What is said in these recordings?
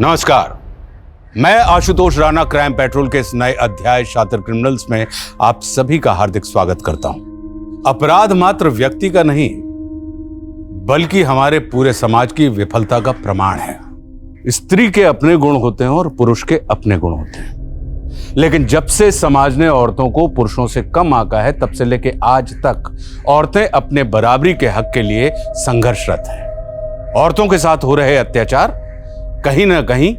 नमस्कार, मैं Ashutosh Rana crime petrol के इस नए अध्याय शातिर क्रिमिनल्स में आप सभी का हार्दिक स्वागत करता हूं। अपराध मात्र व्यक्ति का नहीं बल्कि हमारे पूरे समाज की विफलता का प्रमाण है। स्त्री के अपने गुण होते हैं और पुरुष के अपने गुण होते हैं, लेकिन जब से समाज ने औरतों को पुरुषों से कम आंका है तब से लेकर आज तक औरतें अपने बराबरी के हक के लिए संघर्षरत हैं। औरतों के साथ हो रहे अत्याचार कहीं ना कहीं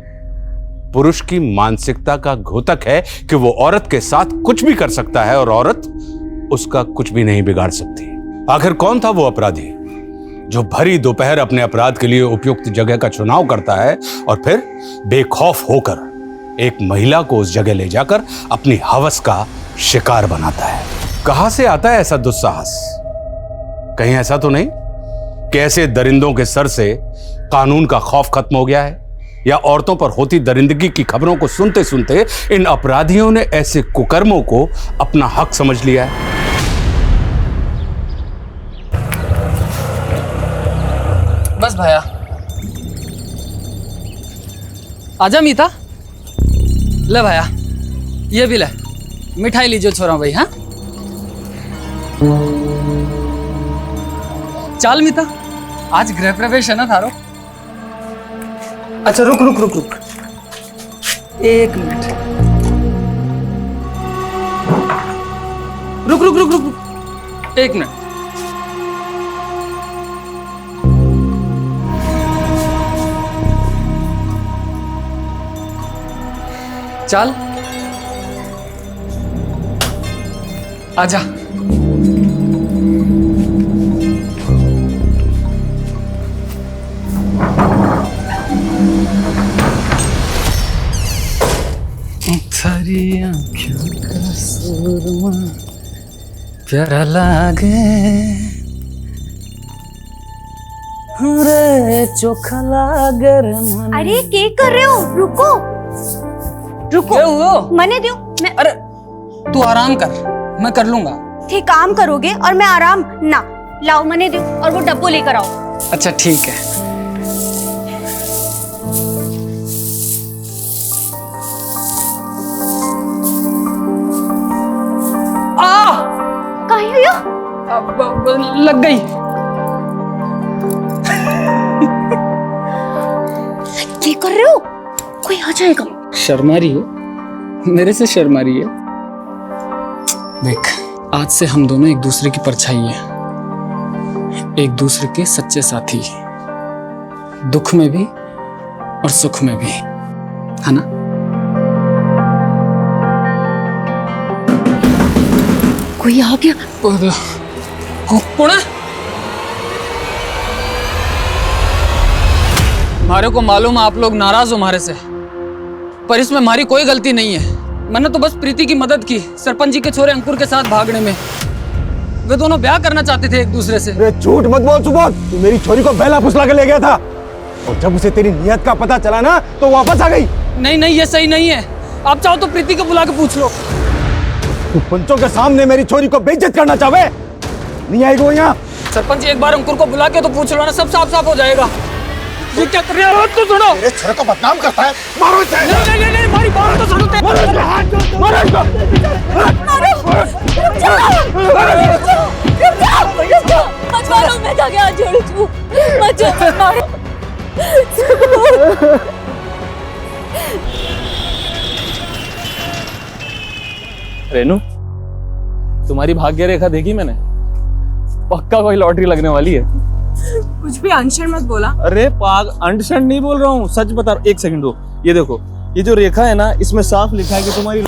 पुरुष की मानसिकता का घोतक है कि वो औरत के साथ कुछ भी कर सकता है और औरत उसका कुछ भी नहीं बिगाड़ सकती। आखिर कौन था वो अपराधी जो भरी दोपहर अपने अपराध के लिए उपयुक्त जगह का चुनाव करता है और फिर बेखौफ होकर एक महिला को उस जगह ले जाकर अपनी हवस का शिकार बनाता है? कहां से आता है ऐसा दुस्साहस? कहीं ऐसा तो नहीं कि ऐसे दरिंदों के सर से कानून का खौफ खत्म हो गया है, या औरतों पर होती दरिंदगी की खबरों को सुनते सुनते इन अपराधियों ने ऐसे कुकर्मों को अपना हक समझ लिया है? बस भैया, आजा मीता। ले भैया, ये भी ले, मिठाई लीजिए छोरा भाई। हाँ चल मीता, आज गृह प्रवेश है ना थारो। अच्छा रुक रुक रुक रुक, एक मिनट, रुक रुक रुक रुक, एक मिनट। चल आजा। थारी आँखों का सुरमा प्यारा लागे, रे चोखा लागे रे मन। अरे क्या कर रहे हो? रुको रुको, क्या हुआ? मने दो मैं। अरे तू आराम कर, मैं कर लूंगा। थे काम करोगे और मैं आराम ना। लाओ मने दो और वो डब्बो लेकर आओ। अच्छा ठीक है। कहीं हुई हो? अब लग गई। क्या कर रहे हो? कोई आ जाएगा। शर्मा रही हो, मेरे से शर्मा रही है। देख, आज से हम दोनों एक दूसरे की परछाई हैं, एक दूसरे के सच्चे साथी, दुख में भी और सुख में भी, है ना? कोई आ गया। कौन है? हमारे को मालूम है आप लोग नाराज हो हमारे से, पर इसमें हमारी कोई गलती नहीं है। मैंने तो बस प्रीति की मदद की सरपंच जी के छोरे अंकुर के साथ भागने में। वे दोनों ब्याह करना चाहते थे एक दूसरे से। अरे झूठ मत बोल सुबोध, तू मेरी छोरी को बहला फुसला के ले गया था और जब उसे तेरी नियत का पता चला ना तो वापस आ गई। नहीं नहीं, ये सही नहीं है। आप चाहो तो प्रीति को बुला के पूछ लो। तू पंचों के सामने मेरी छोरी को बेइज्जत करना चाहे? नहीं आएगी वो यहाँ। सरपंच जी, एक बार अंकुर को बुला के तो पूछ लो ना, सब साफ साफ हो जाएगा। ये क्या कर रहे हो? तो सुनो, मेरे छोरे को बदनाम करता है। मारो इसे। नहीं नहीं नहीं, हमारी बात तो सुनो। मारो इसको, हाथ जोड़, मारो इसको। रुक जाओ, मत मारो, मैं जाके हाथ जोड़ू तू। मत मारो। रेनू, तुम्हारी भाग्य रेखा देखी मैंने, पक्का कोई लॉटरी लगने वाली है। कुछ भी अनशन मत बोला। अरे पाग, अंडरस्टैंड नहीं बोल रहा हूँ, सच बता। एक सेकंड दो, ये देखो, ये जो रेखा है ना, इसमें साफ लिखा है कि तुम्हारी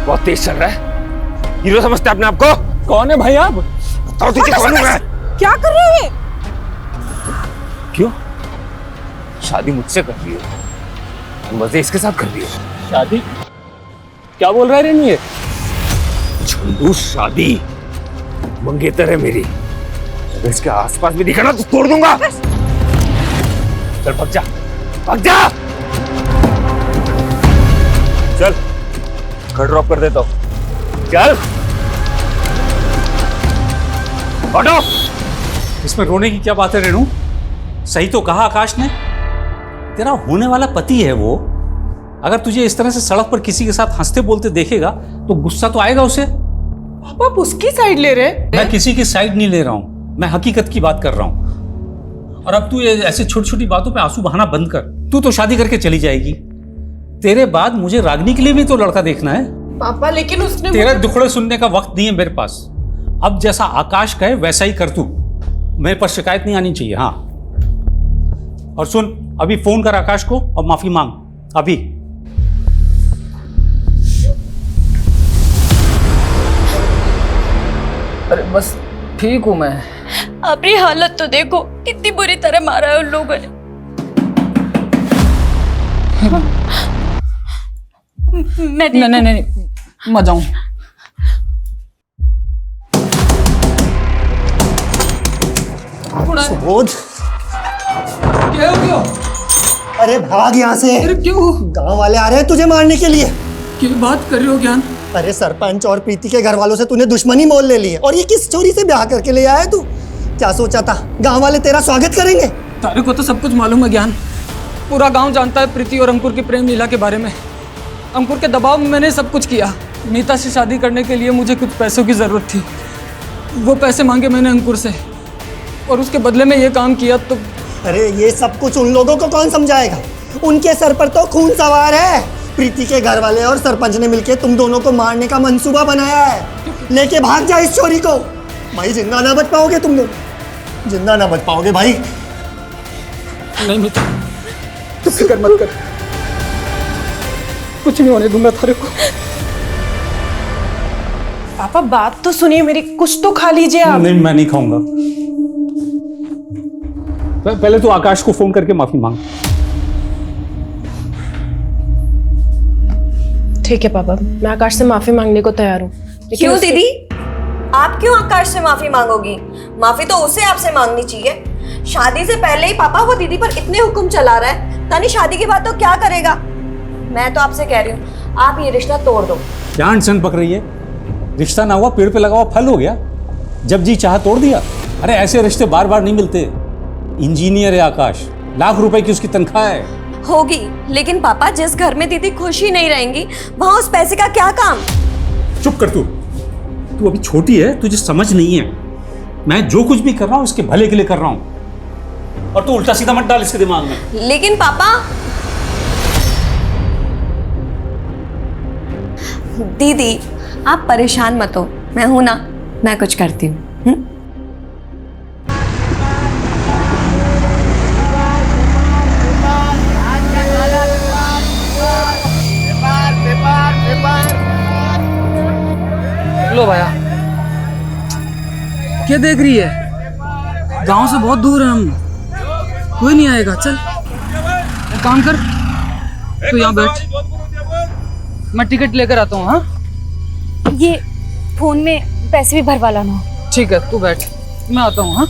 बहुत तेज चल रहा है। हीरो समझते अपने आप को? कौन है भाई आप? बताओ तुझे कौन हूं मैं? क्या कर रहे हो ये? क्यों? शादी मुझसे कर रही हो, मजे इसके साथ कर रही हो। शादी? क्या बोल रहा है रेनू ये? झुंडू शादी मंगेतर है मेरी, अगर इसके आसपास भी दिखा ना तो तोड़ दूंगा। चल भाग जा, भाग जा। चल घर ड्रॉप कर देता हूं। चल हटो। इसमें रोने की क्या बात है रेनू? सही तो कहा आकाश ने, तेरा होने वाला पति है वो। अगर तुझे इस तरह से सड़क पर किसी के साथ हंसते बोलते देखेगा तो गुस्सा तो आएगा उसे। पापा आप उसकी साइड ले रहे? मैं किसी की साइड नहीं ले रहा हूं, मैं हकीकत की बात कर रहा हूं। और अब तू ये ऐसे छोटी छोटी बातों पे आंसू बहाना बंद कर। तू तो शादी करके चली जाएगी, तेरे बाद मुझे रागनी के लिए भी तो लड़का देखना है। पापा लेकिन उसने तेरा दुखड़े सुनने का वक्त नहीं है मेरे पास। अब जैसा आकाश कहे वैसा ही कर तू, मेरे पर शिकायत नहीं आनी चाहिए। हाँ, और सुन, अभी फोन कर आकाश को और माफी मांग अभी। अरे बस ठीक हूँ मैं। अपनी हालत तो देखो, कितनी बुरी तरह मारा है उन लोगों ने। मैं नहीं नहीं नहीं, मत जाऊं। सुबोध, क्या हो गया? अरे भाग यहाँ से। अरे क्यों? गांव वाले आ रहे हैं तुझे मारने के लिए। क्या बात कर रहे हो ज्ञान? अरे सरपंच और प्रीति के घर वालों से तूने दुश्मनी मोल ले ली है, और ये किस चोरी से ब्याह करके ले आया तू? क्या सोचा था गांव वाले तेरा स्वागत करेंगे? तारे को तो सब कुछ मालूम है ज्ञान। पूरा गांव जानता है प्रीति और अंकुर की प्रेम लीला के बारे में। अंकुर के दबाव में मैंने सब कुछ किया। मीता से शादी करने के लिए मुझे कुछ पैसों की ज़रूरत थी, वो पैसे मांगे मैंने अंकुर से, और उसके बदले में ये काम किया। तो अरे ये सब कुछ उन लोगों को कौन समझाएगा? उनके सर पर तो खून सवार है। प्रीति के घर वाले और सरपंच ने मिलकर तुम दोनों को मारने का मंसूबा बनाया है। लेके भाग जा इस चोरी को। भाई जिंदा ना बच पाओगे तुम लोग, जिंदा ना बच पाओगे भाई। नहीं मीता, तू फिक्र मत कर, कुछ नहीं होने दूंगा तारे को। पापा बात तो सुनिए मेरी, कुछ तो खा लीजिए आप। नहीं, मैं नहीं खाऊंगा। पहले तो आकाश को फोन करके माफी मांग। ठीक है पापा, मैं आकाश से माफी मांगने को तैयार हूँ। क्यों दीदी, आप क्यों आकाश से माफी मांगोगी? माफी तो उसे आपसे मांगनी चाहिए। शादी से पहले ही पापा वो दीदी पर इतने हुक्म चला रहा है, तानी शादी के बाद तो क्या करेगा? मैं तो आपसे कह रही हूँ, आप ये रिश्ता तोड़ दो। क्या अनशन पक रही है? रिश्ता ना हुआ, पेड़ पे लगा हुआ फल हो गया। जब जी चाह तोड़ दिया। अरे ऐसे रिश्ते बार बार नहीं मिलते। इंजीनियर है आकाश, लाख रुपए की उसकी तनख्वाह है। होगी, लेकिन पापा जिस घर में दीदी खुश ही नहीं रहेंगी वहां उस पैसे का क्या काम? चुप कर तू अभी छोटी है, तुझे समझ नहीं है। मैं जो कुछ भी कर रहा हूँ इसके भले के लिए कर रहा हूँ, और तू उल्टा सीधा मत डाल इसके दिमाग में। लेकिन पापा, दीदी आप परेशान मत हो, मैं हूं ना, मैं कुछ करती हूँ। लो भैया, क्या देख रही है? गांव से बहुत दूर है हम, कोई नहीं आएगा। चल एक काम कर, तू यहाँ बैठ, मैं टिकट लेकर आता हूँ। हाँ, ये फोन में पैसे भी भरवा लाना। ठीक है, तू बैठ, मैं आता हूँ। हाँ,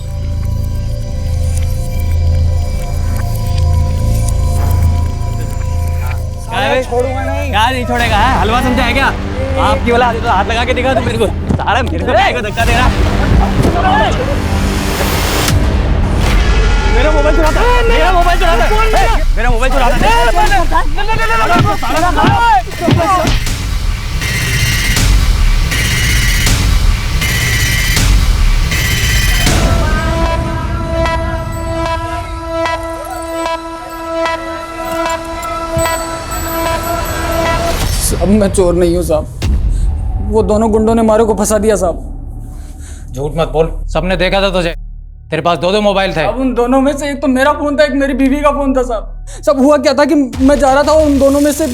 छोड़ूंगा नहीं। क्या नहीं छोड़ेगा है? हलवा समझा है क्या? आपकी वाला हाथ लगा के दिखा तो मेरे को, सारा मेरे को धक्का दे रहा। मेरा मोबाइल चुराता है, मेरा मोबाइल चुराता है, मेरा मोबाइल चुराता है। अब मैं चोर नहीं हूँ साहब, वो दोनों गुंडों ने मारे को फंसा दिया साहब। झूठ मत बोल, सबने देखा था तुझे, तेरे पास दो मोबाइल थे। अब उन दोनों में से एक तो मेरा फोन था, एक मेरी बीवी का फोन था साहब। सब हुआ क्या था कि मैं जा रहा था और उन दोनों में से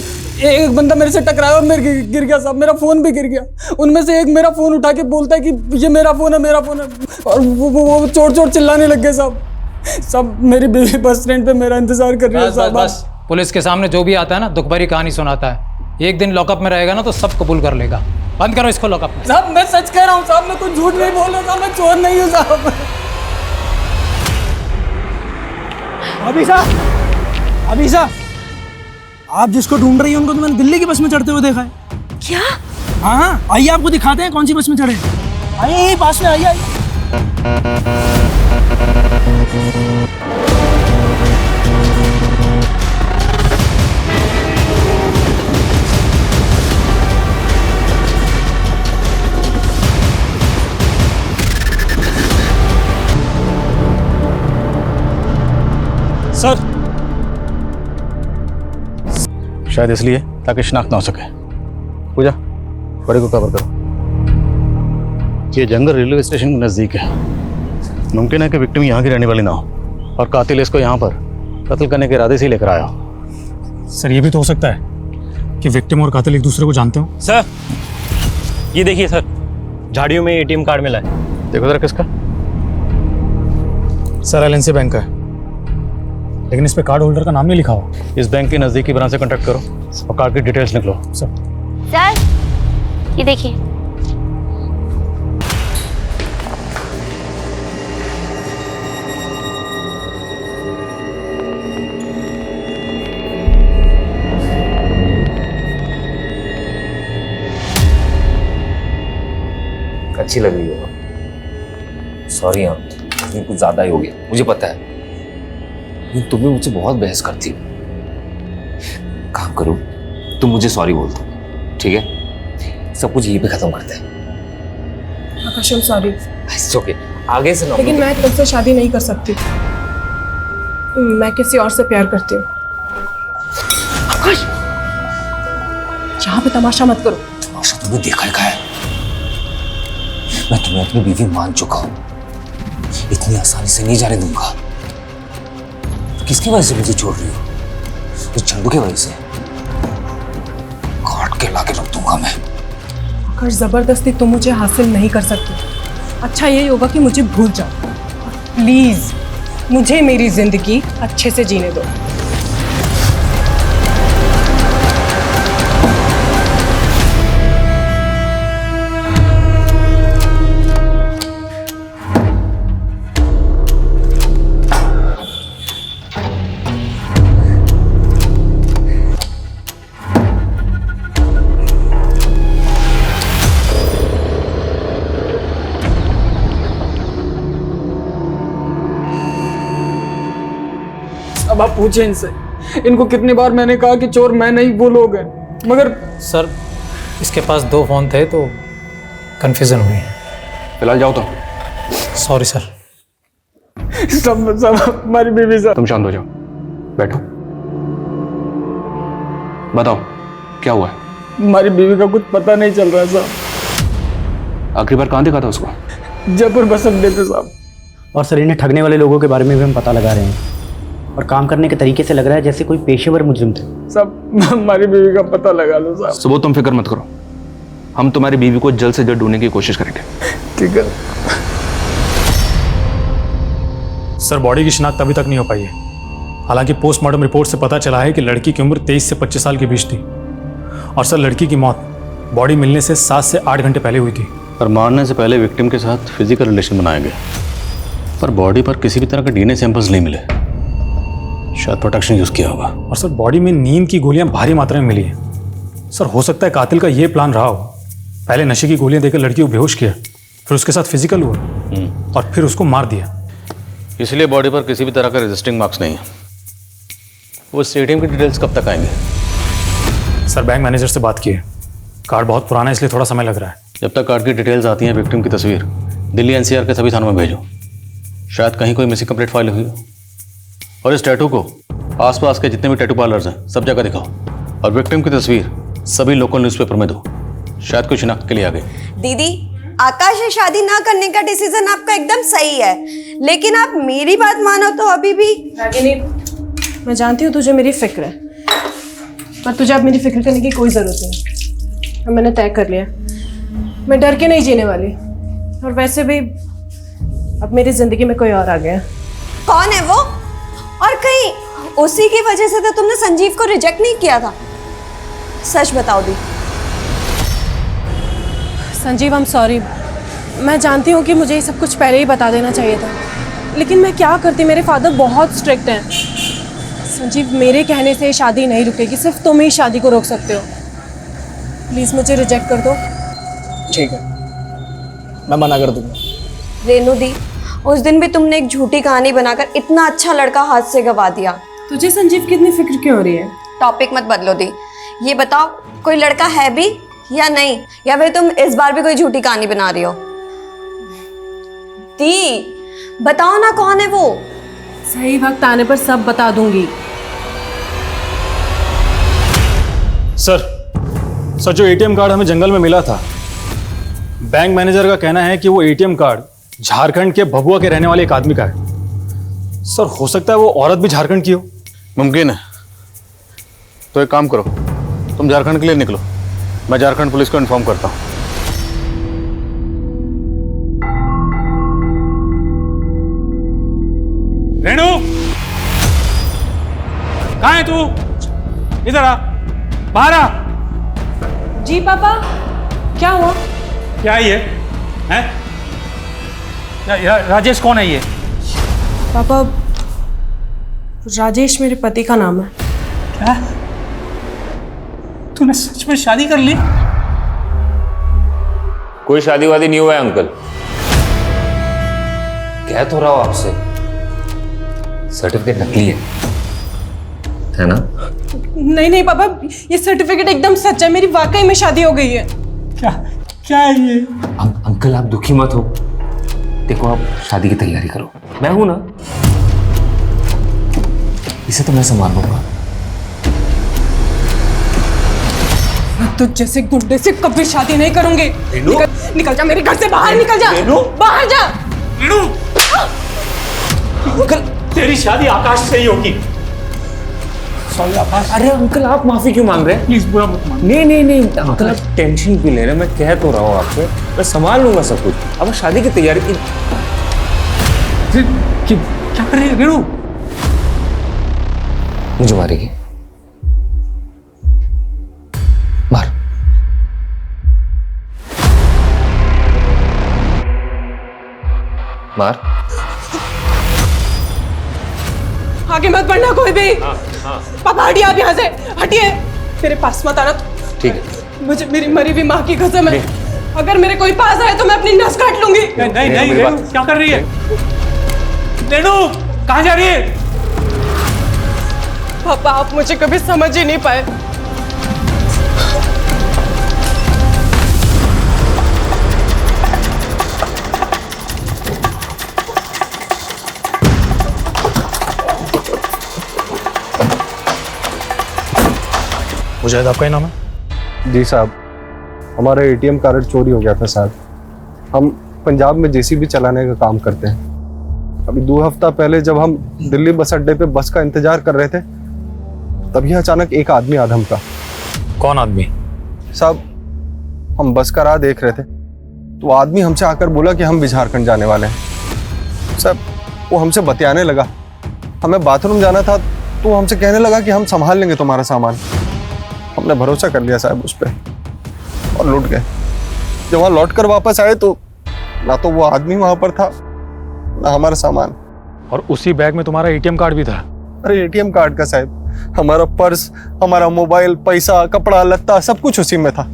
एक बंदा मेरे से टकराया और मेरे गिर गया साहब, मेरा फोन भी गिर गया। उनमें से एक मेरा फोन उठा के बोलता है कि ये मेरा फोन है, मेरा फोन है, और वो चोर चोर चिल्लाने लग गए साहब। सब मेरी बीवी बस स्टैंड पे मेरा इंतजार कर रही है साहब। बस पुलिस के सामने जो भी आता है ना, दुख भरी कहानी सुनाता है। एक दिन लॉकअप में रहेगा ना तो सब कबूल कर लेगा। बंद करो इसको लॉकअप में। साहब मैं सच कह रहा हूँ साहब, मैं कुछ झूठ नहीं बोल रहा साहब, मैं चोर नहीं हूँ साहब। अभी साहब, आप जिसको ढूंढ रही हैं उनको तो मैंने दिल्ली की बस में चढ़ते हुए देखा है। क्या? हाँ, आइए आपको दिखाते हैं कौन सी बस में चढ़े। आइए पास में आइए। सर शायद इसलिए ताकि शिनाख्त ना हो सके। पूजा, बड़े को कवर करो। ये जंगल रेलवे स्टेशन के नज़दीक है। मुमकिन है कि विक्टिम यहाँ की रहने वाली ना हो और कातिल इसको यहाँ पर कत्ल करने के इरादे से ही लेकर आया हो। सर ये भी तो हो सकता है कि विक्टिम और कातिल एक दूसरे को जानते हो। सर ये देखिए सर, झाड़ियों में एटीएम कार्ड मिला है। देखो जरा किसका। सर एलएनसी बैंक का है, लेकिन इस पे कार्ड होल्डर का नाम नहीं लिखा हुआ। इस बैंक की नज़दीकी ब्रांच से कॉन्टैक्ट करो और कार्ड की डिटेल्स निकलो। सर ये देखिए। अच्छी लग रही हो। सॉरी हाँ, ये कुछ ज्यादा ही हो गया, मुझे पता है। लेकिन तुम भी मुझसे बहुत बहस करती हो। काम करो, तुम मुझे सॉरी बोल दो, ठीक है? सब कुछ यहीं पे खत्म करते हैं। आकाश I'm sorry। It's okay, आगे से ना। लेकिन मैं तुमसे शादी नहीं कर सकती। मैं किसी और से प्यार करती हूँ। आकाश, यहाँ पे तमाशा मत करो। तमाशा तुमने देखा ही है। मैं तुम्हें अपनी बीवी मान चुका हूं, इतनी आसानी से नहीं जाने दूंगा। किसकी वजह से मुझे छोड़ रही हो? इस चंदू की वजह से। काट के लाके रख दूंगा मैं। आकाश, जबरदस्ती तुम मुझे हासिल नहीं कर सकते। अच्छा यही होगा कि मुझे भूल जाओ। प्लीज मुझे मेरी जिंदगी अच्छे से जीने दो। अब आप पूछे इनसे, इनको कितनी बार मैंने कहा कि चोर मैं नहीं वो लोग हैं, मगर सर इसके पास 2 फोन थे तो कंफ्यूजन हुई। फिलहाल जाओ तो। Sorry sir. सब हमारी बीवी साहब। तुम शांत हो जाओ, बैठो। बताओ क्या हुआ है? हमारी बीवी का कुछ पता नहीं चल रहा है साहब। आखिरी बार कहाँ देखा था उसको? जयपुर बस अड्डे पे साहब। और सर इन्हें ठगने वाले लोगों के बारे में भी हम पता लगा रहे हैं और काम करने के तरीके से लग रहा है जैसे कोई पेशेवर मुजरिम थे। सब हमारी बीवी का पता लगा लो साहब। सुबह तुम फिक्र मत करो, हम तुम्हारी बीवी को जल्द से जल्द ढूंढने की कोशिश करेंगे। ठीक है सर। बॉडी की शिनाख्त अभी तक नहीं हो पाई है। हालांकि पोस्टमार्टम रिपोर्ट से पता चला है कि लड़की की उम्र 23 से 25 साल के बीच थी। और सर लड़की की मौत बॉडी मिलने से 7 से 8 घंटे पहले हुई थी। और मारने से पहले विक्टिम के साथ फिजिकल रिलेशन बनाया गया, पर बॉडी पर किसी भी तरह के डीएनए सैंपल्स नहीं मिले। शायद प्रोटेक्शन यूज किया होगा। और सर बॉडी में नींद की गोलियां भारी मात्रा में मिली है। सर हो सकता है कातिल का यह प्लान रहा हो, पहले नशे की गोलियां देकर लड़की को बेहोश किया, फिर उसके साथ फिजिकल हुआ और फिर उसको मार दिया। इसलिए बॉडी पर किसी भी तरह का रजिस्टिंग मार्क्स नहीं है। वो स्टेडियम की डिटेल्स कब तक आएंगे? सर बैंक मैनेजर से बात की है, कार्ड बहुत पुराना है इसलिए थोड़ा समय लग रहा है। जब तक कार्ड की डिटेल्स आती हैं, विक्टिम की तस्वीर दिल्ली एनसीआर के सभी थानों में भेजो। शायद कहीं कोई मिसिंग कंप्लेंट फाइल हुई हो। और इस टैटू को आसपास के जितने भी टैटू पार्लर्स हैं सब जगह दिखाओ। और विक्टिम की तस्वीर सभी लोकल न्यूज़पेपर में दो। शायद कोई शिनाख्त के लिए आ गई। दीदी, आकाश से शादी ना करने का डिसीजन आपका एकदम सही है, लेकिन आप मेरी बात मानो तो अभी भी। रागिनी, मैं जानती हूँ तुझे मेरी फिक्र है, पर तुझे अब मेरी फिक्र करने की कोई जरूरत नहीं। अब मैंने तय कर लिया, मैं डर के नहीं जीने वाली। और वैसे भी अब मेरी जिंदगी में कोई और आ गया। कौन है वो? और कहीं उसी की वजह से तो तुमने संजीव को रिजेक्ट नहीं किया था? सच बताओ दी। Sanjeev I am sorry. मैं जानती हूँ कि मुझे ये सब कुछ पहले ही बता देना चाहिए था, लेकिन मैं क्या करती, मेरे फादर बहुत स्ट्रिक्ट हैं। संजीव, मेरे कहने से शादी नहीं रुकेगी, सिर्फ तुम ही शादी को रोक सकते हो। प्लीज़ मुझे रिजेक्ट कर दो। ठीक है, मैं मना कर दूंगा। रेनू दी, उस दिन भी तुमने एक झूठी कहानी बनाकर इतना अच्छा लड़का हाथ से गवा दिया। तुझे संजीव की इतनी फिक्र क्यों हो रही है? टॉपिक मत बदलो दी। ये बताओ कोई लड़का है भी या नहीं, या फिर तुम इस बार भी कोई झूठी कहानी बना रही हो? दी बताओ ना, कौन है वो? सही वक्त आने पर सब बता दूंगी। सर जो एटीएम कार्ड हमें जंगल में मिला था, बैंक मैनेजर का कहना है कि वो एटीएम कार्ड झारखंड के भभुआ के रहने वाले एक आदमी का है। सर हो सकता है वो औरत भी झारखंड की हो। मुमकिन है। तो एक काम करो, तुम झारखंड के लिए निकलो, मैं झारखंड पुलिस को इन्फॉर्म करता हूँ। रेणु, कहाँ है तू? इधर आ, बाहर आ। जी पापा, क्या हुआ? क्या है ये? हैं? राजेश कौन है ये? पापा, राजेश मेरे पति का नाम है। क्या? तूने सच में शादी कर ली? कोई शादी वादी नहीं हुआ है अंकल। कह तो रहा हूं आपसे, सर्टिफिकेट नकली है ना? नहीं पापा, ये सर्टिफिकेट एकदम सच है। मेरी वाकई में शादी हो गई है। क्या है ये? अंकल आप दुखी मत हो, देखो आप शादी की तैयारी करो, मैं हूं ना, इसे तो मैं संभाल लूंगा। तो जैसे गुंडे से कभी शादी नहीं करूंगी। निकल जा मेरे घर से, बाहर निकल जा, बाहर जा। अंकल, तेरी शादी आकाश से ही होगी। सॉरी आकाश। अरे अंकल आप माफी क्यों मांग रहे हैं? प्लीज बुरा मत मान। नहीं अंकल आप टेंशन क्यों ले रहे हैं? मैं कह तो रहा हूँ आपसे, मैं संभाल लूंगा सब कुछ। अब शादी की तैयारी की क्या कर रहे हैं रेणु? मुझे मारेगी? मार। मार। आगे मत बढ़ना कोई भी। पापा हटिए आप यहाँ से, हटिए, मेरे पास मत आना। ठीक है। मुझे मेरी मरी हुई माँ की कसम है, अगर मेरे कोई पास आए तो मैं अपनी नस काट लूंगी। नहीं रेणु, क्या कर रही है? रेणु, कहाँ जा रही है? पापा आप मुझे कभी समझ ही नहीं पाए। मुजाहिद आपका ही नाम है? जी साहब, हमारा एटीएम कार्ड चोरी हो गया था साहब। हम पंजाब में जेसीबी चलाने का काम करते हैं। अभी 2 हफ्ता पहले जब हम दिल्ली बस अड्डे पे बस का इंतजार कर रहे थे, तभी अचानक एक आदमी आधम का। कौन आदमी? साहब हम बस का राह देख रहे थे, तो आदमी हमसे आकर बोला कि हम भी झारखंड जाने वाले हैं। साहब वो हमसे बतियाने लगा, हमें बाथरूम जाना था, तो हमसे कहने लगा कि हम संभाल लेंगे तुम्हारा सामान। हमने भरोसा कर लिया साहब उस पर और लौट गए। जब वहाँ लौट कर वापस आए तो ना तो वो आदमी वहां पर था, ना हमारा सामान। और उसी बैग में तुम्हारा एटीएम कार्ड भी था? अरे एटीएम कार्ड का साहब, हमारा पर्स, हमारा मोबाइल, पैसा, कपड़ा लत्ता सब कुछ उसी में था।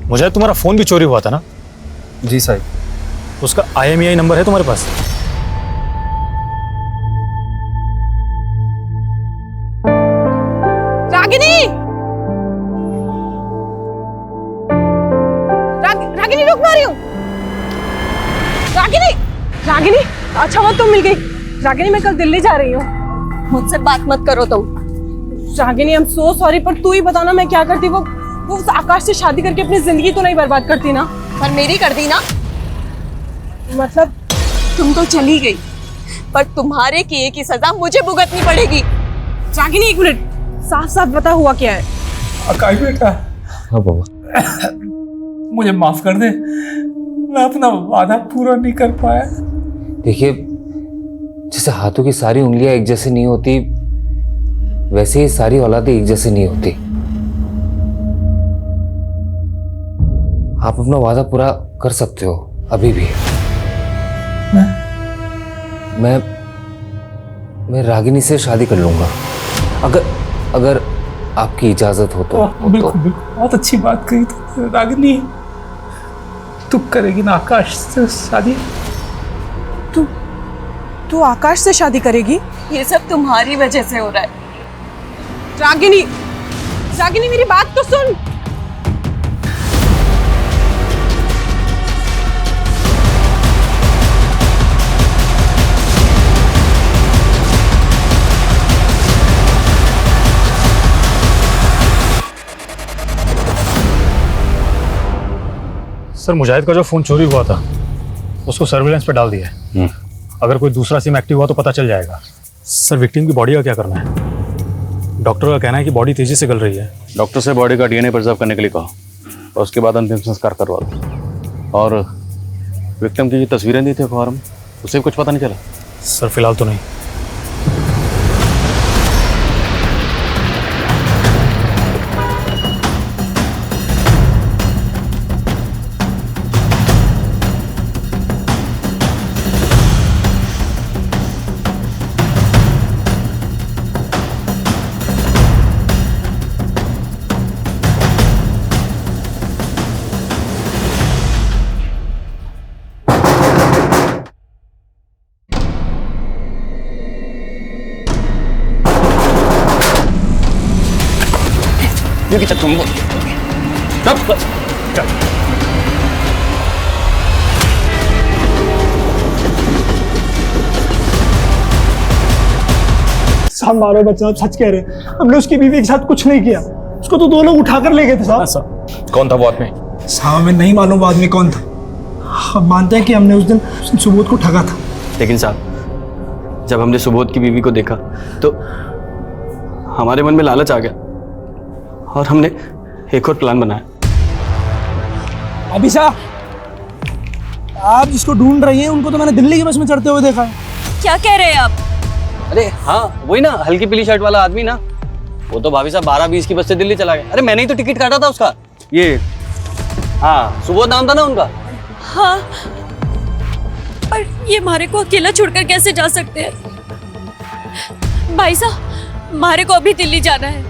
मुझे तुम्हारा फोन भी चोरी हुआ था ना? जी साहब। उसका IMEI नंबर है तुम्हारे पास? रागिनी, रागिनी रुक, मारी हूँ। रागिनी, अच्छा वो तुम मिल गई। रागिनी मैं कल दिल्ली जा रही हूँ। मुझसे बात मत करो तुम। Ragini I am so sorry, पर तू ही बताना मैं क्या करती। वो उस आकाश से शादी करके अपनी जिंदगी तो नहीं बर्बाद करती ना? पर मेरी कर दी ना। मतलब तुम तो चली गई, पर तुम्हारे किए की सजा मुझे भुगतनी पड़ेगी। रागिनी एक मिनट, साफ साफ बता हुआ क्या है? आकाश बेटा, हाँ बाबा, मुझे माफ कर दे, मैं अपना वादा पूरा नहीं कर पाया। देखिए जैसे हाथों की सारी उंगलियां एक जैसे नहीं होती, वैसे ही सारी औलादें एक जैसे नहीं होती। आप अपना वादा पूरा कर सकते हो अभी भी। मैं रागिनी से शादी कर लूंगा, अगर आपकी इजाजत हो तो। बिल्कुल, बहुत अच्छी बात कही तो। रागिनी, तू करेगी ना आकाश से शादी? तू आकाश से शादी करेगी? ये सब तुम्हारी वजह से हो रहा है। रागिनी मेरी बात तो सुन। सर मुजाहिद का जो फ़ोन चोरी हुआ था उसको सर्विलेंस पे डाल दिया है। अगर कोई दूसरा सिम एक्टिव हुआ तो पता चल जाएगा। सर विक्टिम की बॉडी का क्या करना है? डॉक्टर का कहना है कि बॉडी तेजी से गल रही है। डॉक्टर से बॉडी का डीएनए प्रिजर्व करने के लिए कहा और उसके बाद अंतिम संस्कार करवा दो। और विक्टिम की तस्वीरें दी थी अखबार में, उसे भी कुछ पता नहीं चला? सर फिलहाल तो नहीं। 여기 자 정보. साहब मारो बच्चा, आप सच कह रहे हैं। हमने उसकी बीवी के साथ कुछ नहीं किया, उसको तो 2 लोग उठाकर ले गए थे साहब। कौन था वो आदमी? साहब हमें नहीं मालूम वो आदमी कौन था। हम मानते हैं कि हमने उस दिन सुबोध को ठगा था। लेकिन साहब जब हमने सुबोध की बीवी को देखा तो हमारे मन में लालच आ गया और हमने एक और प्लान बनाया। अभी साहब आप जिसको ढूंढ रही हैं उनको तो मैंने दिल्ली की बस में चढ़ते हुए देखा है। क्या कह रहे हैं आप? अरे हाँ वही ना, हल्की पीली शर्ट वाला आदमी ना, वो तो भाभी साहब 12:20 की बस से दिल्ली चला गया। अरे मैंने ही तो टिकट काटा था उसका। ये हाँ सुबोध नाम था ना उनका। हाँ पर ये मारे को अकेला छोड़कर कैसे जा सकते हैं? भाई साहब मारे को अभी दिल्ली जाना है।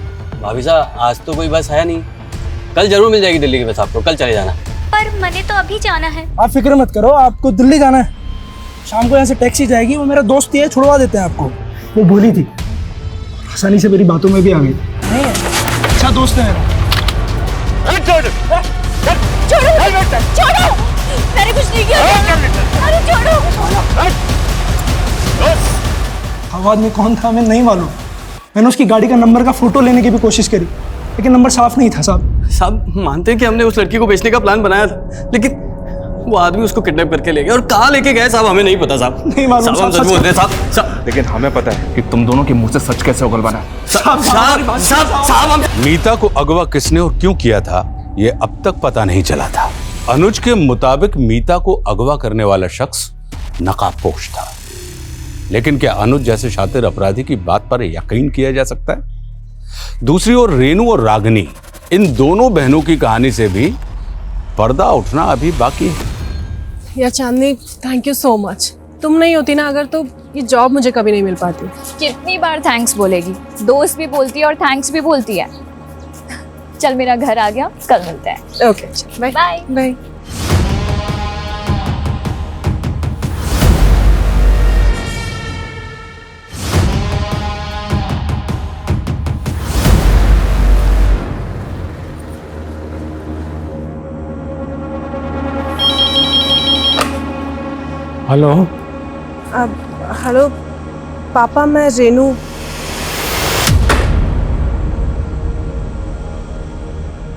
भाभी साहब आज तो कोई बस है नहीं, कल जरूर मिल जाएगी दिल्ली की बस आपको, कल चले जाना। पर मैंने तो अभी जाना है। आप फिक्र मत करो, आपको दिल्ली जाना है। शाम को यहाँ से टैक्सी जाएगी, वो मेरा दोस्त ही है, छुड़वा देते हैं आपको। वो बोली थी, आसानी से मेरी बातों में भी आ गई। नहीं अच्छा दोस्त है मेरा। छोड़ो, छोड़ो, मैंने कुछ नहीं किया। अरे छोड़ो। आवाज में कौन था हमें नहीं मालूम। मैंने उसकी गाड़ी का नंबर का फोटो लेने की भी कोशिश करी, लेकिन नंबर साफ नहीं था साहब। साहब मानते हैं कि हमने उस लड़की को बेचने का प्लान बनाया था, लेकिन वो आदमी उसको किडनैप करके ले गया। और कहाँ लेके गए साहब हमें नहीं पता साहब। नहीं मालूम साहब, हम सच बोलते हैं साहब। लेकिन हमें पता है कि तुम दोनों के मुंह से सच कैसे उगलवाना है। साहब मीता को अगवा किसने और क्यों किया था ये अब तक पता नहीं चला था। अनुज के मुताबिक मीता को अगवा करने वाला शख्स नकाबपोश था, लेकिन क्या अनुज जैसे शातिर अपराधी की बात पर यकीन किया जा सकता है? दूसरी ओर रेनू और रागिनी, इन दोनों बहनों की कहानी से भी पर्दा उठना अभी बाकी है। या चांदनी थैंक यू सो मच। तुम नहीं होती ना अगर तो ये जॉब मुझे कभी नहीं मिल पाती। कितनी बार थैंक्स बोलेगी? दोस्त भी बोलती है और थैंक्स भी बोलती है। चल मेरा घर आ गया, कल मिलते हैं। Okay bye bye bye. Hello. अब हेलो पापा, मैं रेनू।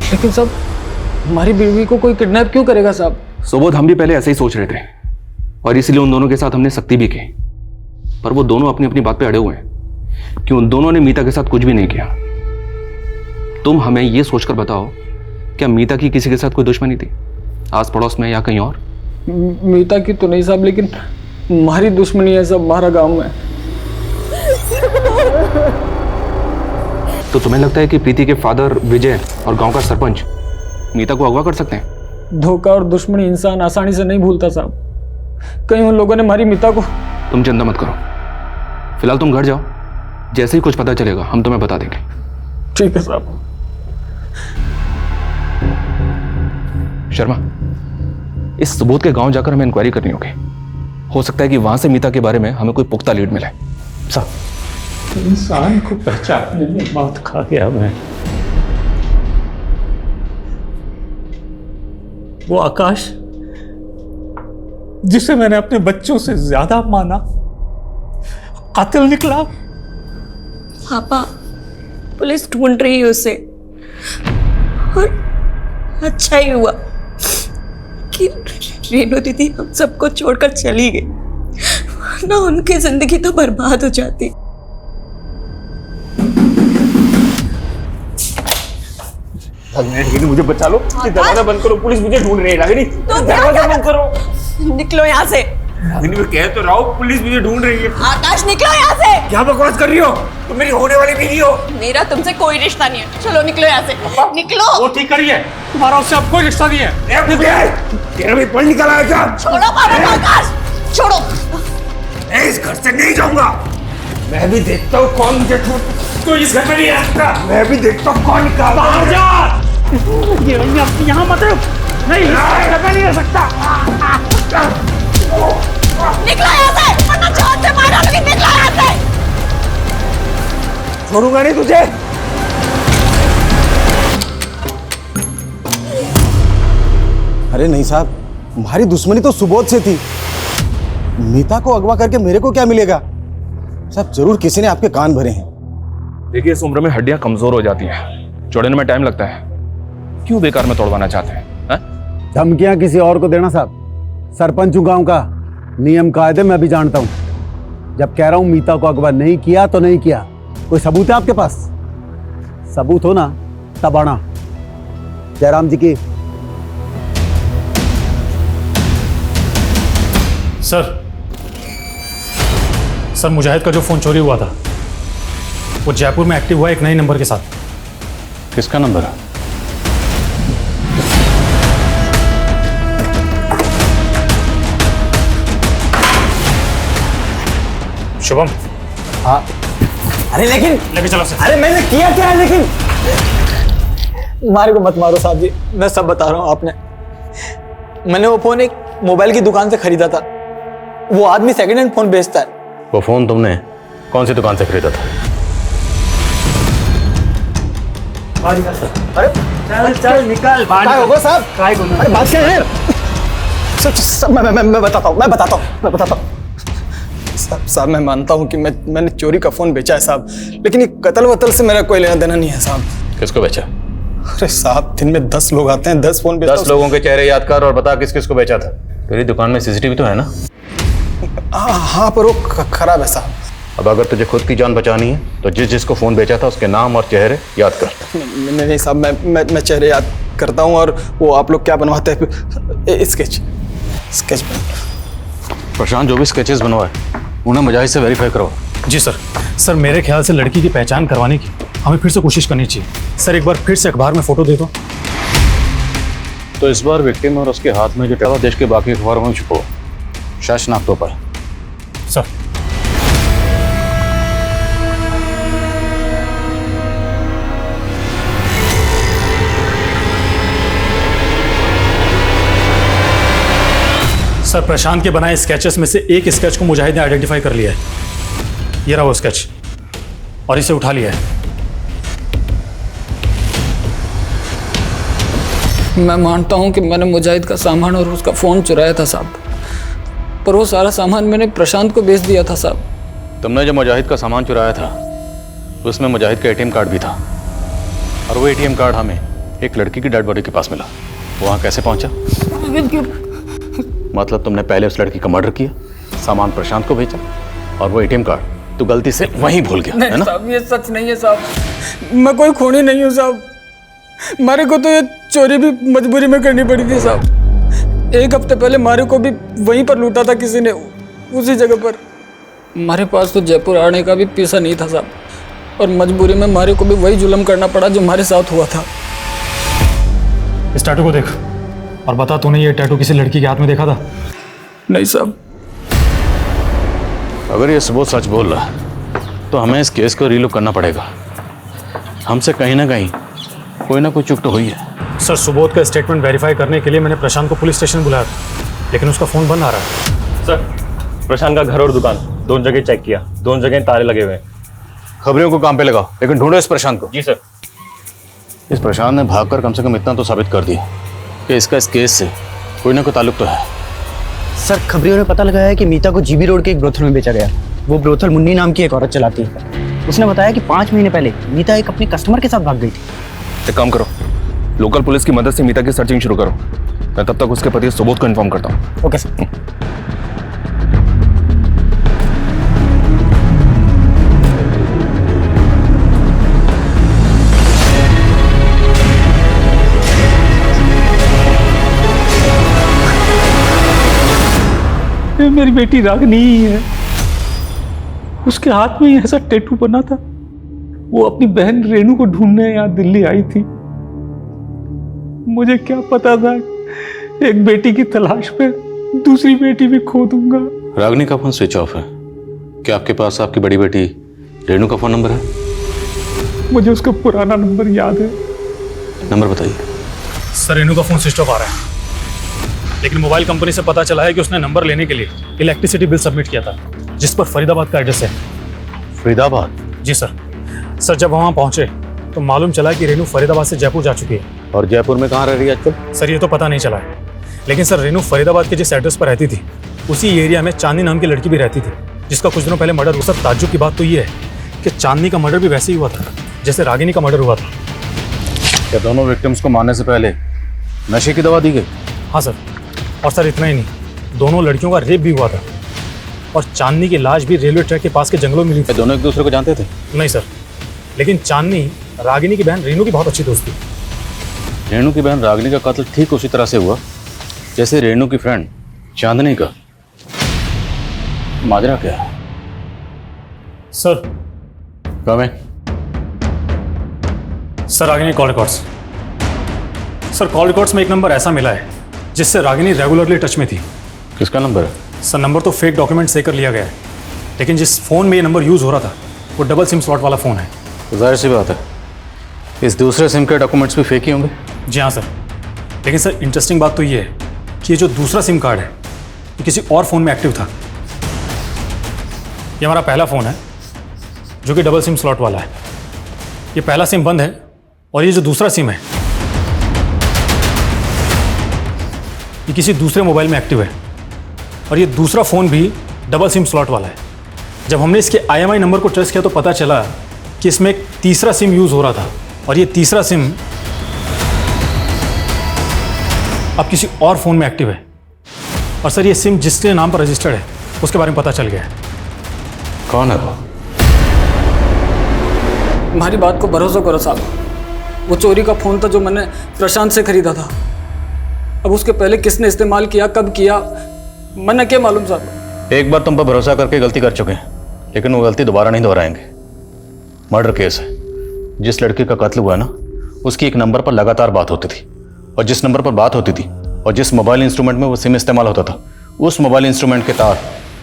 लेकिन साहब हमारी बीवी को कोई किडनैप क्यों करेगा साहब? सुबोध हम भी पहले ऐसे ही सोच रहे थे और इसीलिए उन दोनों के साथ हमने सख्ती भी की, पर वो दोनों अपनी अपनी बात पे अड़े हुए हैं कि उन दोनों ने मीता के साथ कुछ भी नहीं किया। तुम हमें ये सोचकर बताओ, क्या मीता की किसी के साथ कोई दुश्मनी थी, आस पड़ोस में या कहीं और? मीता की तो नहीं साहब, लेकिन हमारी दुश्मनी है सब हमारा गांव में। तो तुम्हें लगता है कि प्रीति के फादर विजय और गांव का सरपंच मीता को अगवा कर सकते हैं? धोखा और दुश्मनी इंसान आसानी से नहीं भूलता साहब। कहीं उन लोगों ने हमारी मीता को। तुम चिंता मत करो, फिलहाल तुम घर जाओ, जैसे ही कुछ पता चलेगा हम तुम्हें बता देंगे। ठीक है साहब। शर्मा, इस सुबोध के गांव जाकर हमें इंक्वायरी करनी होगी। हो सकता है कि वहां से मीता के बारे में हमें कोई पुख्ता लीड मिले। साहब इंसान को पहचानने में बात खा गया मैं। वो आकाश जिसे मैंने अपने बच्चों से ज्यादा माना, कातिल निकला। पापा पुलिस ढूंढ रही है उसे, और अच्छा ही हुआ लेकिन रेणु दीदी हम सबको छोड़कर चली गई, ना उनकी जिंदगी तो बर्बाद हो जाती। मुझे बचा लो, दरवाजा बंद करो, पुलिस मुझे ढूंढ रही है। रागिनी दरवाजा बंद करो। निकलो यहाँ से। रागिनी मैं कह तो रहा हूँ, पुलिस मुझे ढूंढ रही है। आकाश निकलो यहाँ से। क्या बकवास कर रही हो? तुम मेरी होने वाली बीवी हो। मेरा तुमसे कोई रिश्ता नहीं है, चलो निकलो यहाँ से। निकलो। वो ठीक करिए, तुम्हारा उससे अब कोई रिश्ता नहीं है। तेरा भी पढ़ निकल आया क्या? छोड़ो पापा को आकाश, छोड़ो। मैं इस घर से नहीं जाऊंगा। मैं भी देखता हूँ कौन मुझे तो इस घर में नहीं रखता। मैं भी देखता हूँ कौन निकालता है। बाहर जा। यहाँ मत रुक। नहीं, इस घर में नहीं रह सकता। निकलो यहाँ से, वरना जान से मार डालूंगी। निकलो यहाँ से। छोड़ूंगा नहीं तुझे। अरे नहीं साहब, हमारी दुश्मनी तो सुबोध से थी। मीता को अगवा करके मेरे को क्या मिलेगा? साहब जरूर किसी ने आपके कान भरे हैं। देखिए इस उम्र में हड्डियां कमजोर हो जाती हैं, जोड़ने में टाइम लगता है। क्यों बेकार में तोड़वाना चाहते हैं? धमकियां किसी और को देना साहब। सरपंच हूं गांव का, नियम कायदे मैं भी जानता हूं। जब कह रहा हूं मीता को अगवा नहीं किया तो नहीं किया। कोई सबूत है आपके पास? सबूत हो ना तब आना। जयराम जी की। सर मुजाहिद का जो फोन चोरी हुआ था वो जयपुर में एक्टिव हुआ एक नए नंबर के साथ। किसका नंबर है? शुभम। हाँ। अरे लेकिन लेके चलो सर। अरे मैंने किया क्या है? लेकिन मारे को मत मारो साहब जी, मैं सब बता रहा हूँ। आपने मैंने वो फोन एक मोबाइल की दुकान से खरीदा था। वो आदमी सेकंड हैंड फोन बेचता है। वो फोन तुमने कौन सी दुकान से खरीदा था? अरे चल निकल। क्या होगा साहब? अरे बात क्या है? सब मैं बताता हूँ। साहब मैं मानता हूँ कि मैंने चोरी का फोन बेचा है साहब, लेकिन ये कत्ल वतल से मेरा कोई लेना देना नहीं है साहब। किसको बेचा? अरे साहब दिन में 10 लोग आते हैं, 10 फोन बेचा। 10 लोगों के चेहरे याद कर और बता किस किस को बेचा था। तेरी दुकान में सीसीटीवी तो है ना? हाँ पर वो खराब है साहब। अब अगर तुझे खुद की जान बचानी है तो जिसको फोन बेचा था उसके नाम और चेहरे याद कर। नहीं साहब, मैं चेहरे याद करता हूँ। और वो आप लोग क्या बनवाते हैं? स्केच प्रशांत जो भी स्केचेस बनवाए उन्हें मुजाहिद से वेरीफाई करो। जी सर मेरे ख्याल से लड़की की पहचान करवाने की हमें फिर से कोशिश करनी चाहिए। सर एक बार फिर से अखबार में फोटो दे दो। तो इस बार विक्टिम और उसके हाथ में जो टैवा देश के बाकी अखबारों में छुपो। शाशनाख्तों पर। सर सर प्रशांत के बनाए स्केचेस में से एक स्केच को मुजाहिद ने आइडेंटिफाई कर लिया है। ये रहा वो स्केच और इसे उठा लिया है। मैं मानता हूं कि मैंने मुजाहिद का सामान और उसका फ़ोन चुराया था साहब, पर वो सारा सामान मैंने प्रशांत को बेच दिया था साहब। तुमने जो मुजाहिद का सामान चुराया था उसमें मुजाहिद का एटीएम कार्ड भी था, और वो एटीएम कार्ड हमें एक लड़की की डेड बॉडी के पास मिला। वहाँ कैसे पहुँचा? मतलब तुमने पहले उस लड़की का मर्डर किया, सामान प्रशांत को भेजा, और वो एटीएम कार्ड तू गलती से वहीं भूल गया, है ना? साहब ये सच नहीं है साहब, मैं कोई खूनी नहीं हूँ साहब। मारे को तो ये चोरी भी मजबूरी में करनी पड़ी थी साहब। एक हफ्ते पहले मारे को भी वहीं पर लूटा था किसी ने, उसी जगह पर। हमारे पास तो जयपुर आने का भी पैसा नहीं था साहब, और मजबूरी में मारे को भी वही जुल्म करना पड़ा जो हमारे साथ हुआ था। इस टैटू को देख और बता, तूने ये टैटू किसी लड़की के हाथ में देखा था? नहीं साहब। अगर ये सबूत सच बोल रहा है तो हमें इस केस को रीलुक करना पड़ेगा। हमसे कहीं ना कहीं कोई ना कोई चूक तो हुई है। सर सुबोध का स्टेटमेंट वेरीफाई करने के लिए मैंने प्रशांत को पुलिस स्टेशन बुलाया था, लेकिन उसका फ़ोन बंद आ रहा है। सर प्रशांत का घर और दुकान दोनों जगह चेक किया, दोनों जगह ताले लगे हुए हैं। खबरियों को काम पे लगाओ, लेकिन ढूंढो इस प्रशांत को। जी सर। इस प्रशांत ने भागकर कम से कम इतना तो साबित कर दिया कि इसका इस केस से कोई ना कोई ताल्लुक तो है। सर खबरियों ने पता लगाया है कि मीता को जीबी रोड के एक ब्रोथल में बेचा गया। वो ब्रोथल मुन्नी नाम की एक औरत चलाती है। उसने बताया कि 5 महीने पहले मीता एक अपने कस्टमर के साथ भाग गई थी। एक काम करो, लोकल पुलिस की मदद से मीता की सर्चिंग शुरू करो। मैं तब तक उसके पति सुबोध को इन्फॉर्म करता हूँ। Okay sir. मेरी बेटी रागिनी ही है। उसके हाथ में ही ऐसा टैटू बना था। वो अपनी बहन रेनू को ढूंढने यहाँ दिल्ली आई थी। मुझे क्या पता था एक बेटी की तलाश में दूसरी बेटी भी खो दूंगा। रागिनी का फोन स्विच ऑफ है। क्या आपके पास आपकी बड़ी बेटी रेनू का फोन नंबर है? मुझे उसका पुराना नंबर याद है। नंबर बताइए। सर रेनू का फोन स्विच ऑफ आ रहा है, लेकिन मोबाइल कंपनी से पता चला है कि उसने नंबर लेने के लिए इलेक्ट्रिसिटी बिल सबमिट किया था, जिस पर फरीदाबाद का एड्रेस है। फरीदाबाद? जी सर। सर जब वहाँ पहुंचे तो मालूम चला कि रेनू फरीदाबाद से जयपुर जा चुकी है। और जयपुर में कहाँ रह रही है आजकल? सर ये तो पता नहीं चला है, लेकिन सर रेनू फरीदाबाद के जिस एड्रेस पर रहती थी उसी एरिया में चांदनी नाम की लड़की भी रहती थी, जिसका कुछ दिनों पहले मर्डर हुआ। सर ताज्जुब की बात तो ये है कि चांदनी का मर्डर भी वैसे ही हुआ था जैसे रागिनी का मर्डर हुआ था। क्या दोनों विक्टिम्स को मारने से पहले नशे की दवा दी गई? हाँ सर। और सर इतना ही नहीं, दोनों लड़कियों का रेप भी हुआ था और चांदनी की लाश भी रेलवे ट्रैक के पास के जंगलों में मिली थी। दोनों एक दूसरे को जानते थे? नहीं सर, लेकिन चांदनी रागिनी की बहन रेनू की बहुत अच्छी दोस्त थी। रेनू की बहन रागिनी का कत्ल ठीक उसी तरह से हुआ जैसे रेनू की फ्रेंड चांदनी का। माजरा क्या है? सर कम है sir Ragini call records. Sir call records में एक नंबर ऐसा मिला है जिससे रागिनी रेगुलरली टच में थी। किसका नंबर है? सर नंबर तो फेक डॉक्यूमेंट से कर लिया गया है, लेकिन जिस फ़ोन में ये नंबर यूज़ हो रहा था वो डबल सिम स्लॉट वाला फ़ोन है। तो जाहिर सी बात है इस दूसरे सिम के डॉक्यूमेंट्स भी फेक ही होंगे। जी हाँ सर, लेकिन सर इंटरेस्टिंग बात तो ये है कि ये जो दूसरा सिम कार्ड है ये किसी और फ़ोन में एक्टिव था। ये हमारा पहला फ़ोन है जो कि डबल सिम स्लॉट वाला है। ये पहला सिम बंद है और ये जो दूसरा सिम है ये किसी दूसरे मोबाइल में एक्टिव है और ये दूसरा फ़ोन भी डबल सिम स्लॉट वाला है। जब हमने इसके IMI नंबर को ट्रेस किया तो पता चला कि इसमें एक तीसरा सिम यूज़ हो रहा था और ये तीसरा सिम अब किसी और फ़ोन में एक्टिव है। और सर ये सिम जिसके नाम पर रजिस्टर्ड है उसके बारे में पता चल गया है। कौन है वो? हमारी बात को भरोसा करो साहब, वो चोरी का फ़ोन था जो मैंने प्रशांत से खरीदा था। अब उसके पहले किसने इस्तेमाल किया, कब किया, मैंने क्या मालूम साहब। एक बार तुम पर भरोसा करके गलती कर चुके हैं, लेकिन वो गलती दोबारा नहीं दोहराएंगे। मर्डर केस है। जिस लड़की का कत्ल हुआ ना उसकी एक नंबर पर लगातार बात होती थी और जिस नंबर पर बात होती थी और जिस मोबाइल इंस्ट्रूमेंट में वो सिम इस्तेमाल होता था उस मोबाइल इंस्ट्रूमेंट के तार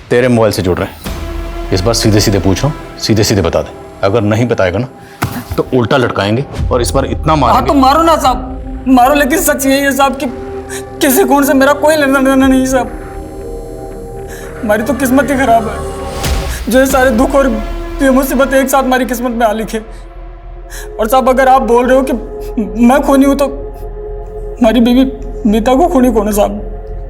तेरे मोबाइल से जुड़ रहे हैं। इस बार सीधे सीधे पूछ रहा हूँ, सीधे सीधे बता दे। अगर नहीं बताएगा ना तो उल्टा लटकाएंगे और इस बार इतना मारेंगे। हाँ तो मारो ना साहब, मारो, लेकिन सच यही है साहब कि किसी खून से मेरा कोई लेना देना नहीं साहब। हमारी तो किस्मत ही खराब है जो ये सारे दुख और ये मुसीबत एक साथ हमारी किस्मत में आ लिखे। और साहब अगर आप बोल रहे हो कि मैं खूनी हूं तो हमारी बीवी मीता को खूनी कौन है साहब?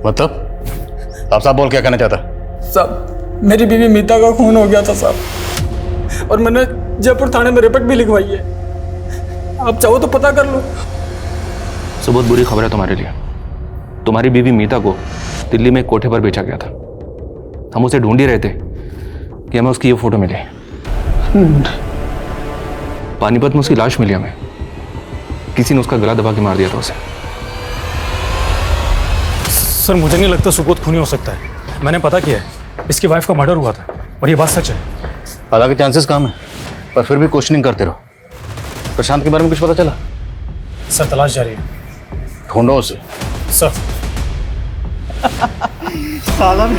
मतलब आप साहब बोल क्या कहना चाहता? साहब मेरी बीवी मीता का खून हो गया था साहब और मैंने जयपुर थाने में रिपोर्ट भी लिखवाई है। आप चाहो तो पता कर लो। सुबोध बुरी खबर है तुम्हारे लिए। तुम्हारी बीवी मीता को दिल्ली में एक कोठे पर बेचा गया था। हम उसे ढूंढ ही रहे थे कि हमें उसकी ये फोटो मिली। पानीपत में उसकी लाश मिली हमें। किसी ने उसका गला दबा के मार दिया था उसे। सर मुझे नहीं लगता सुबोध खूनी हो सकता है। मैंने पता किया है, इसकी वाइफ का मर्डर हुआ था और ये बात सच है। हालांकि चांसेस कम है पर फिर भी क्वेश्चनिंग करते रहो। प्रशांत के बारे में कुछ पता चला? सर तलाश जारी है। ढूंढो उसे। सर साला भी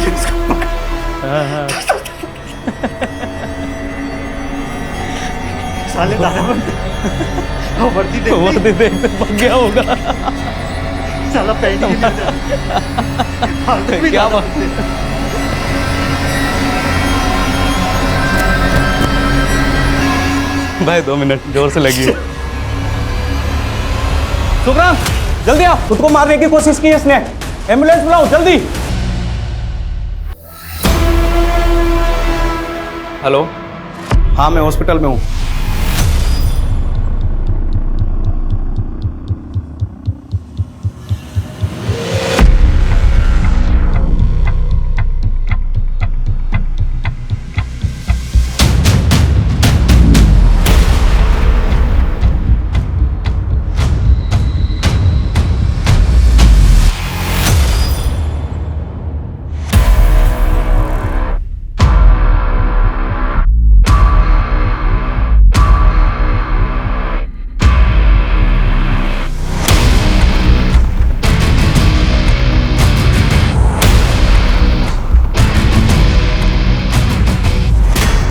साले वर्दी देखते पक गया होगा। साला पहन क्या बात। भाई 2 मिनट जोर से लगी। सुखराम जल्दी आओ, खुद को मारने की कोशिश की इसने। एम्बुलेंस बुलाओ जल्दी। हेलो, हाँ मैं हॉस्पिटल में हूँ।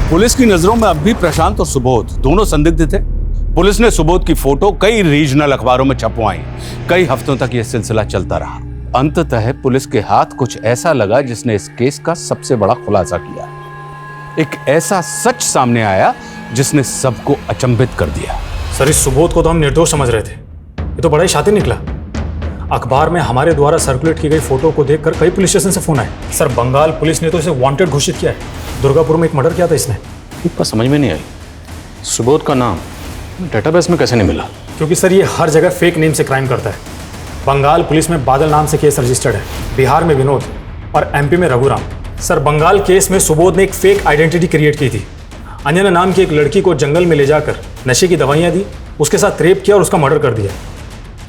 पुलिस की नजरों में अब भी प्रशांत और सुबोध दोनों संदिग्ध थे। पुलिस ने सुबोध की फोटो कई रीजनल अखबारों में छपवाई। कई हफ्तों तक यह सिलसिला चलता रहा। अंततः पुलिस के हाथ कुछ ऐसा लगा जिसने इस केस का सबसे बड़ा खुलासा किया। एक ऐसा सच सामने आया जिसने सबको अचंभित कर दिया। सर, इस सुबोध को तो हम निर्दोष समझ रहे थे, ये तो बड़ा ही शातिर निकला। अखबार में हमारे द्वारा सर्कुलेट की गई फोटो को देखकर कई पुलिस स्टेशन से फोन आए। सर, बंगाल पुलिस ने तो इसे वांटेड घोषित किया है। दुर्गापुर में एक मर्डर किया था इसने। पर समझ में नहीं आई, सुबोध का नाम डेटाबेस में कैसे नहीं मिला? क्योंकि सर ये हर जगह फेक नेम से क्राइम करता है। बंगाल पुलिस में बादल नाम से केस रजिस्टर्ड है, बिहार में विनोद और एमपी में रघुराम। सर, बंगाल केस में सुबोध ने एक फेक आइडेंटिटी क्रिएट की थी। अंजना नाम की एक लड़की को जंगल में ले जाकर नशे की दवाइयाँ दी, उसके साथ रेप किया और उसका मर्डर कर दिया।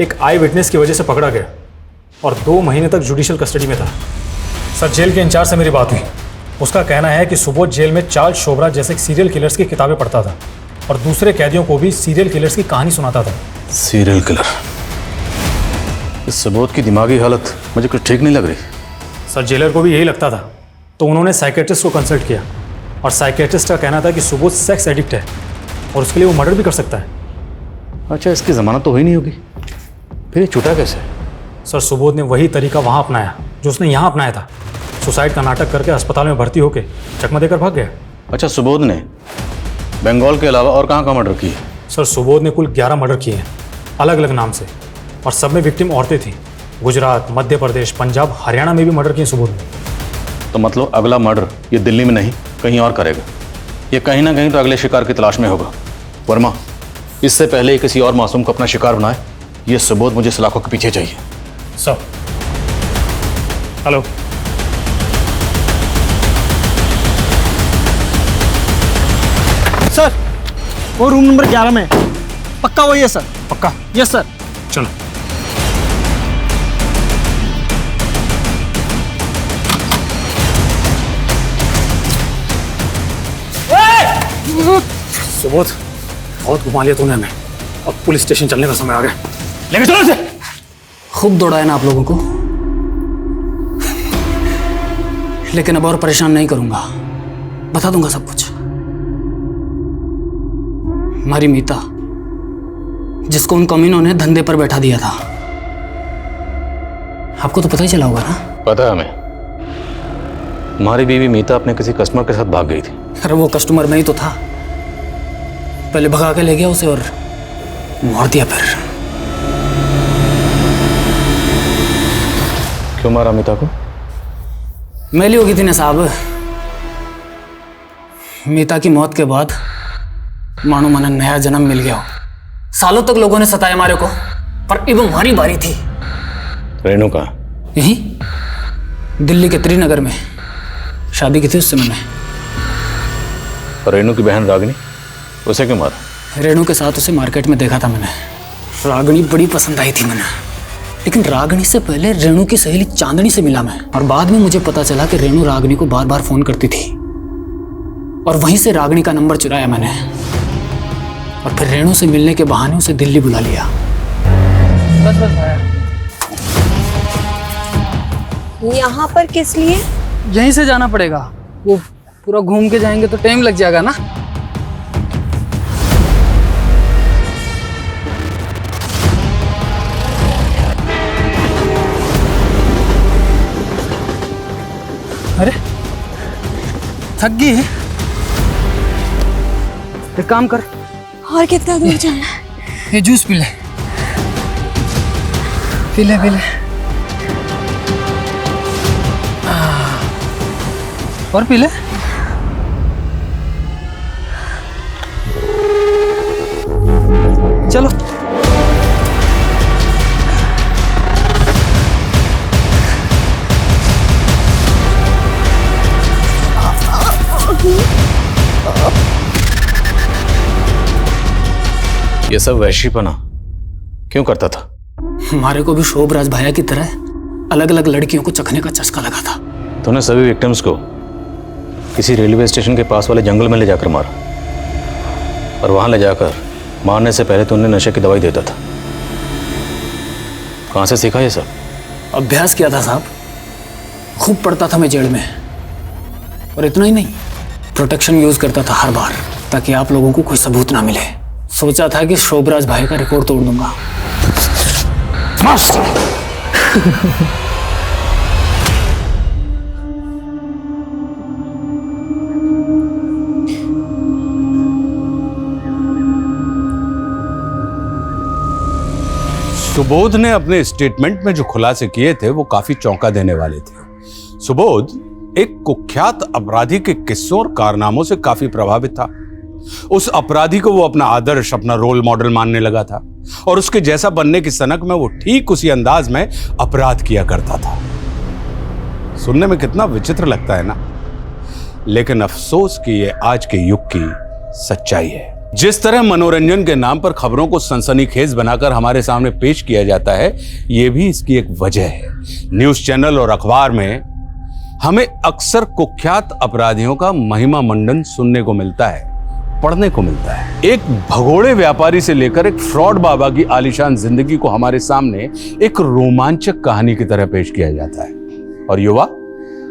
एक आई विटनेस की वजह से पकड़ा गया और 2 महीने तक जुडिशियल कस्टडी में था। सर, जेल के इंचार्ज से मेरी बात हुई। उसका कहना है कि सुबोध जेल में चार्ल्स शोभरा जैसे सीरियल किलर्स की किताबें पढ़ता था और दूसरे कैदियों को भी सीरियल किलर्स की कहानी सुनाता था। Serial killer? इस सुबोध की दिमागी हालत मुझे कुछ ठीक नहीं लग रही। सर, जेलर को भी यही लगता था, तो उन्होंने साइकेट्रिस्ट को कंसल्ट किया और साइकेट्रिस्ट का कहना था कि सुबोध सेक्स एडिक्ट है और उसके लिए वो मर्डर भी कर सकता है। अच्छा, इसकी जमानत तो हुई नहीं होगी, फिर ये छूटा कैसे? सर, सुबोध ने वही तरीका वहाँ अपनाया जो उसने यहाँ अपनाया था। सुसाइड का नाटक करके अस्पताल में भर्ती होकर चकमा देकर भाग गया। अच्छा, सुबोध ने बंगाल के अलावा और कहाँ मर्डर किए? सर, सुबोध ने कुल 11 मर्डर किए हैं, अलग अलग नाम से, और सब में विक्टिम औरतें थीं। गुजरात, मध्य प्रदेश, पंजाब, हरियाणा में भी मर्डर किए सुबोध ने। तो मतलब अगला मर्डर ये दिल्ली में नहीं कहीं और करेगा। ये कहीं ना कहीं तो अगले शिकार की तलाश में होगा। वर्मा, इससे पहले ही किसी और मासूम को अपना शिकार बनाए, ये सुबोध मुझे सलाखों के पीछे चाहिए। सर, हेलो सर, वो रूम नंबर 11 में पक्का वही है सर? पक्का? Yes sir. चलो। सुबोध, बहुत घुमा लिया तूने हमें। अब पुलिस स्टेशन चलने का समय आ गया। लेके चलो इसे। खूब दौड़ाया ना आप लोगों को, लेकिन अब और परेशान नहीं करूंगा। बता दूंगा सब कुछ। हमारी मीता, जिसको उन कमीनों ने धंधे पर बैठा दिया था, आपको तो पता ही चला होगा ना? पता है हमें। हमारी बीवी मीता अपने किसी कस्टमर के साथ भाग गई थी। अरे वो कस्टमर नहीं तो था, पहले भगा के ले गया उसे और मार दिया। फिर क्यों मारा मीता को? मैली हो गई थी ना साहब। मीता की मौत के बाद मानो मन नया जन्म मिल गया हो। सालों तक लोगों ने सताया मारे को, पर अब हमारी बारी थी। रेणु कहाँ? यहीं दिल्ली के त्रिनगर में शादी की थी उससे मैंने। और रेणु की बहन रागिनी, उसे क्यों मारा? रेणु के साथ उसे मार्केट में देखा था मैंने। रागिनी बड़ी पसंद आई थी मैंने, लेकिन रागिनी से पहले रेणु की सहेली चांदनी से मिला मैं। और बाद में मुझे पता चला कि रेणु रागिनी को बार बार फोन करती थी और वहीं से रागिनी का नंबर चुराया मैंने और फिर रेणु से मिलने के बहाने उसे दिल्ली बुला लिया। बस बस भाया। यहाँ पर किस लिए? यहीं से जाना पड़ेगा, वो पूरा घूम के जाएंगे तो टाइम लग जाएगा ना। अरे थक गई है, एक काम कर। और कितना दूर जाना है? ये जूस पी ले, पी ले, पी ले। और पी ले। चलो ये सब वैश्यपना क्यों करता था? हमारे को भी शोभराज भैया की तरह अलग अलग लड़कियों को चखने का चस्का लगा था। तूने सभी विक्टिम्स को किसी रेलवे स्टेशन के पास वाले जंगल में ले जाकर मारा और वहां ले जाकर मारने से पहले तूने नशे की दवाई देता था। कहां से सीखा ये सब? अभ्यास किया था साहब, खूब पढ़ता था मैं जेल में। और इतना ही नहीं, प्रोटेक्शन यूज करता था हर बार, ताकि आप लोगों को कोई सबूत ना मिले। सोचा था कि शोभराज भाई का रिकॉर्ड तोड़ दूंगा। सुबोध ने अपने स्टेटमेंट में जो खुलासे किए थे वो काफी चौंका देने वाले थे। सुबोध एक कुख्यात अपराधी के किस्सों और कारनामों से काफी प्रभावित था। उस अपराधी को वो अपना आदर्श, अपना रोल मॉडल मानने लगा था और उसके जैसा बनने की सनक में वो ठीक उसी अंदाज में अपराध किया करता था। सुनने में कितना विचित्र लगता है ना, लेकिन अफसोस कि ये आज के युग की सच्चाई है। जिस तरह मनोरंजन के नाम पर खबरों को सनसनीखेज बनाकर हमारे सामने पेश किया जाता है, ये भी इसकी एक वजह है। न्यूज चैनल और अखबार में हमें अक्सर कुख्यात अपराधियों का महिमा मंडन सुनने को मिलता है, पढ़ने को मिलता है। एक भगोड़े व्यापारी से लेकर एक फ्रॉड बाबा की आलीशान जिंदगी को हमारे सामने एक रोमांचक कहानी की तरह पेश किया जाता है और युवा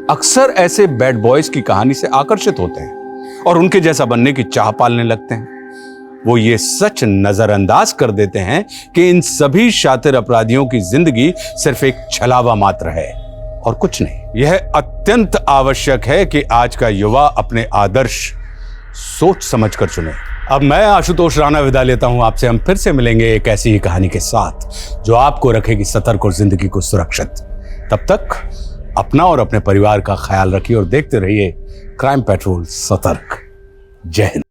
अक्सर ऐसे बैड बॉयज की कहानी से आकर्षित होते हैं और उनके जैसा बनने की चाह पालने लगते हैं। वो ये सच नजरअंदाज कर देते हैं कि इन सभी शातिर अपराधियों की जिंदगी सिर्फ एक छलावा मात्र है और कुछ नहीं। यह अत्यंत आवश्यक है कि आज का युवा अपने आदर्श सोच समझकर चुने। अब मैं आशुतोष राणा विदा लेता हूं आपसे। हम फिर से मिलेंगे एक ऐसी ही कहानी के साथ जो आपको रखेगी सतर्क और जिंदगी को सुरक्षित। तब तक अपना और अपने परिवार का ख्याल रखिए और देखते रहिए क्राइम पेट्रोल सतर्क। जय हिंद।